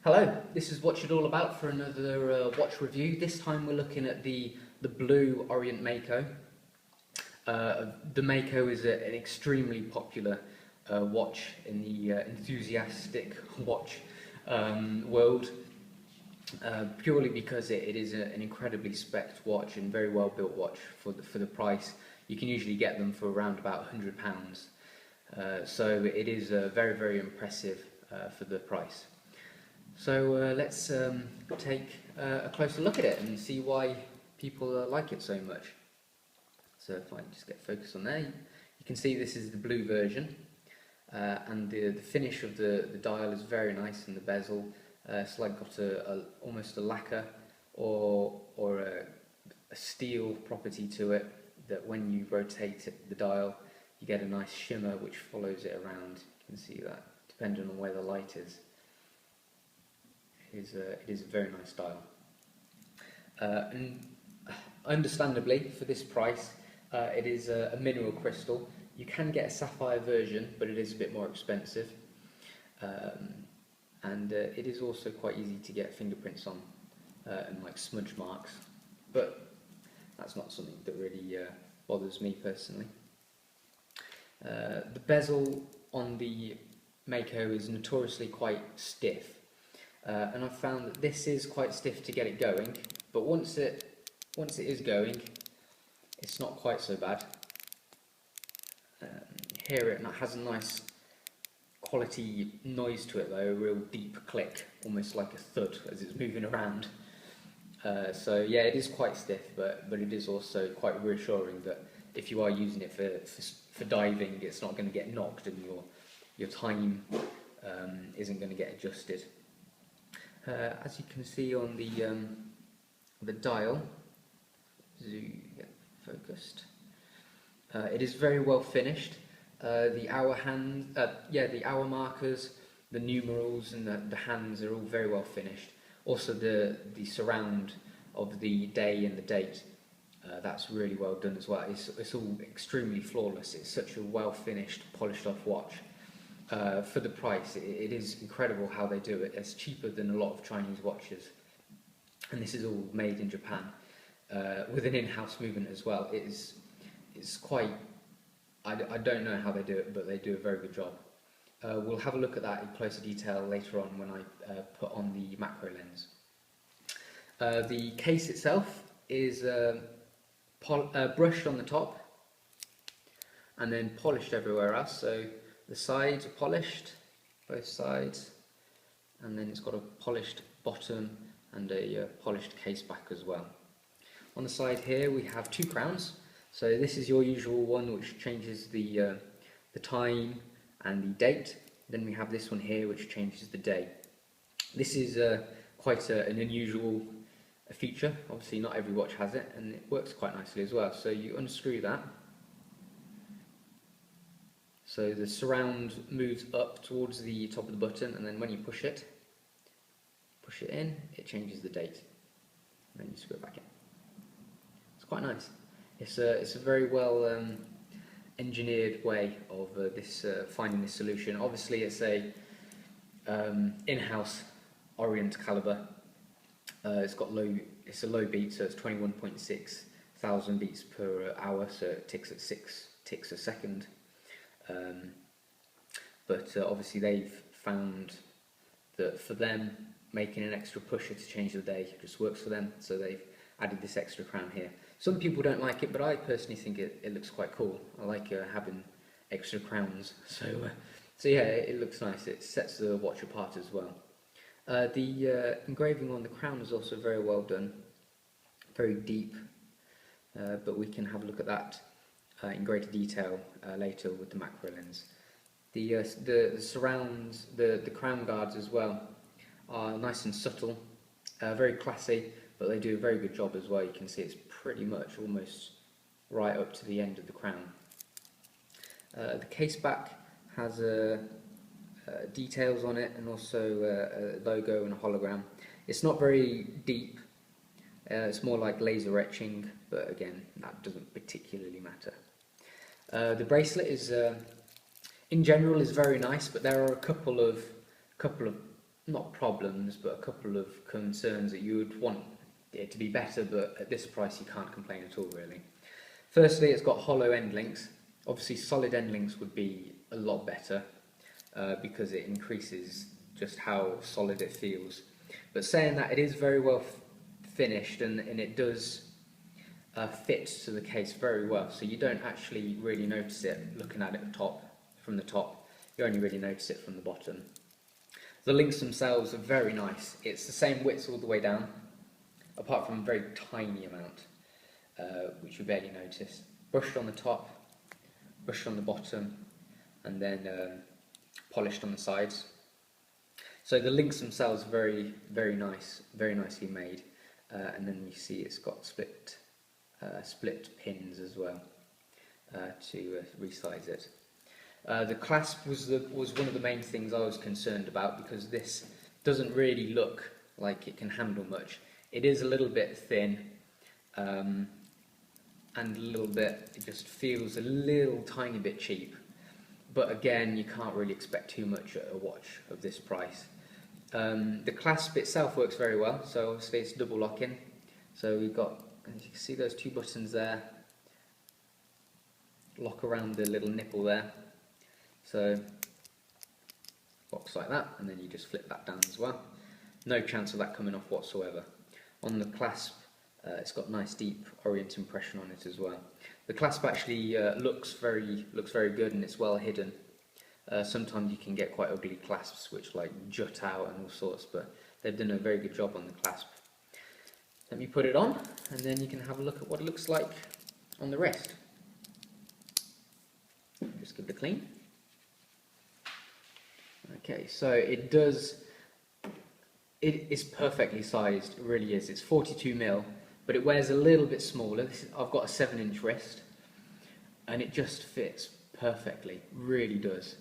Hello, this is Watch It All About for another watch review. This time we're looking at the blue Orient Mako. The Mako is an extremely popular watch in the enthusiastic watch world, purely because it is an incredibly spec'd watch and very well built watch for the price. You can usually get them for around about £100, so it is very, very impressive for the price. So let's take a closer look at it and see why people like it so much. So if I just get focus on there, you can see this is the blue version, and the finish of the dial is very nice, and the bezel it's like got almost a lacquer or a steel property to it, that when you rotate the dial you get a nice shimmer which follows it around. You can see that depending on where the light is. It is a very nice dial, and understandably for this price it is a mineral crystal. You can get a sapphire version, but it is a bit more expensive, and it is also quite easy to get fingerprints on and like smudge marks, but that's not something that really bothers me personally. The bezel on the Mako is notoriously quite stiff. And I've found that this is quite stiff to get it going, but once it is going, it's not quite so bad. Hear it, and it has a nice quality noise to it though, a real deep click, almost like a thud as it's moving around. So yeah, it is quite stiff, but it is also quite reassuring that if you are using it for diving, it's not going to get knocked and your time isn't going to get adjusted. As you can see on the dial, get focused. It is very well finished. The hour markers, the numerals, and the hands are all very well finished. Also, the surround of the day and the date, that's really well done as well. It's all extremely flawless. It's such a well finished, polished off watch. For the price, it is incredible how they do it. It's cheaper than a lot of Chinese watches, and this is all made in Japan with an in-house movement as well. It's quite. I don't know how they do it, but they do a very good job. We'll have a look at that in closer detail later on when I put on the macro lens. The case itself is brushed on the top and then polished everywhere else. So the sides are polished, both sides, and then it's got a polished bottom and a polished case back as well. On the side here we have two crowns. So this is your usual one, which changes the time and the date. Then we have this one here which changes the day. This is quite an unusual feature. Obviously not every watch has it, and it works quite nicely as well. So you unscrew that. So the surround moves up towards the top of the button, and then when you push it in, it changes the date. And then you screw it back in. It's quite nice. It's a very well engineered way of finding this solution. Obviously, it's a in-house Orient caliber. It's a low beat, so it's 21.6 thousand beats per hour. So it ticks at 6 ticks a second. But obviously they've found that for them, making an extra pusher to change the day just works for them, so they've added this extra crown here. Some people don't like it, but I personally think it looks quite cool. I like having extra crowns, so yeah, it looks nice. It sets the watch apart as well. The engraving on the crown is also very well done, very deep, but we can have a look at that in greater detail later with the macro lens. The surrounds, the crown guards as well, are nice and subtle, very classy, but they do a very good job as well. You can see it's pretty much almost right up to the end of the crown. The case back has details on it, and also a logo and a hologram. It's not very deep. It's more like laser etching, but again, that doesn't particularly matter. The bracelet is, in general, is very nice, but there are a couple of not problems, but a couple of concerns that you would want it to be better, but at this price you can't complain at all really. Firstly, it's got hollow end links. Obviously solid end links would be a lot better because it increases just how solid it feels. But saying that, it is very well finished, and it does fit to the case very well, so you don't actually really notice it looking at it from the top. You only really notice it from the bottom. The links themselves are very nice. It's the same width all the way down, apart from a very tiny amount, which you barely notice. Brushed on the top, brushed on the bottom, and then polished on the sides. So the links themselves are very, very nice, very nicely made. And then you see it's got split pins as well to resize it. The clasp was one of the main things I was concerned about, because this doesn't really look like it can handle much. It is a little bit thin, and a little bit, it just feels a little tiny bit cheap. But again, you can't really expect too much at a watch of this price. The clasp itself works very well, so obviously it's double locking. So we've got, as you can see, those two buttons there, lock around the little nipple there. So locks like that, and then you just flip that down as well. No chance of that coming off whatsoever. On the clasp, it's got nice deep Orient impression on it as well. The clasp actually looks very good, and it's well hidden. Sometimes you can get quite ugly clasps which like jut out and all sorts, but they've done a very good job on the clasp. Let me put it on, and then you can have a look at what it looks like on the wrist. Just give it a clean. Okay, so it is perfectly sized, it really is. It's 42mm, but it wears a little bit smaller. I've got a 7-inch wrist, and it just fits perfectly, really does.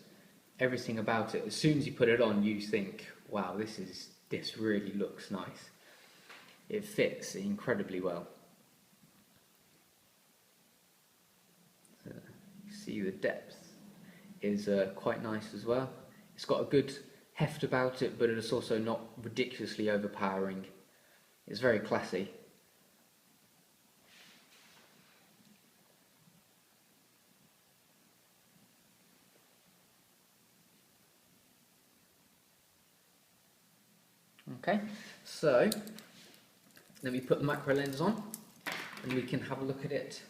Everything about it, as soon as you put it on, you think, wow, this really looks nice. It fits incredibly well. You see the depth is quite nice as well. It's got a good heft about it, but it's also not ridiculously overpowering. It's very classy. Okay, so let me put the macro lens on, and we can have a look at it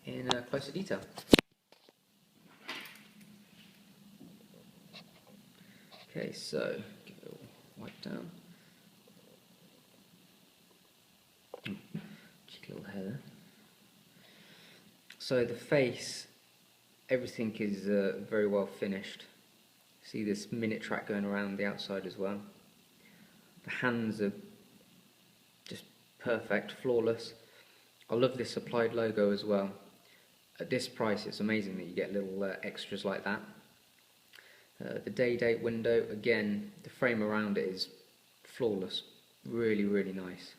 in closer detail. Okay, so give it a wipe down. Cheeky little hair there. So the face, everything is very well finished. See this minute track going around the outside as well. The hands are just perfect, flawless. I love this applied logo as well. At this price, it's amazing that you get little extras like that. The day-date window, again, the frame around it is flawless, really, really nice.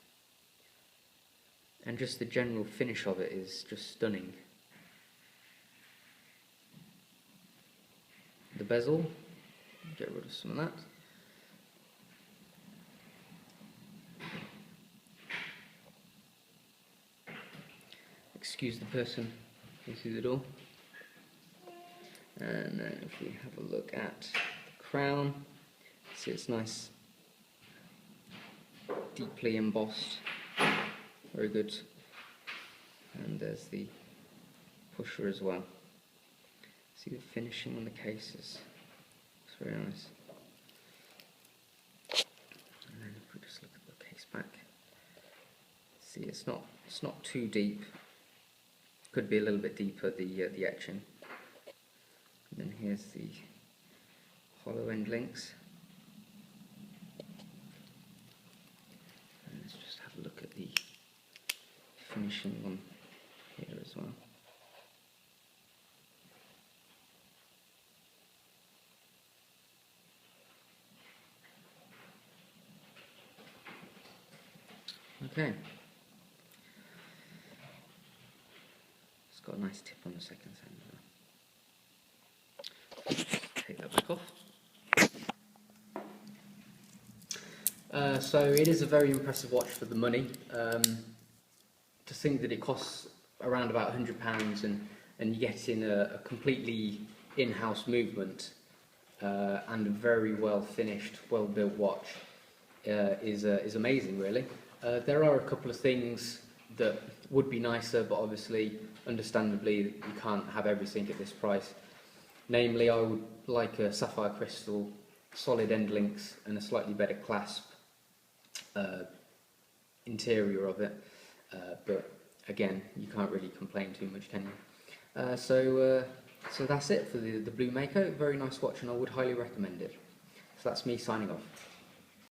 And just the general finish of it is just stunning. The bezel, get rid of some of that. Excuse the person who's through the door. And then if we have a look at the crown, see it's nice, deeply embossed, very good. And there's the pusher as well. See the finishing on the cases, it's very nice. And then if we just look at the case back, see it's not too deep. Could be a little bit deeper, the etching. And then here's the hollow end links. And let's just have a look at the finishing on here as well. Okay. It's got a nice tip on the second hand. Take that back off. So it is a very impressive watch for the money. To think that it costs around about £100 and you get in a completely in-house movement and a very well finished, well built watch is amazing, really. There are a couple of things that would be nicer, but obviously, understandably, you can't have everything at this price. Namely, I would like a sapphire crystal, solid end links, and a slightly better clasp interior of it. But again, you can't really complain too much, can you? So that's it for the Blue Mako. Very nice watch, and I would highly recommend it. So that's me signing off.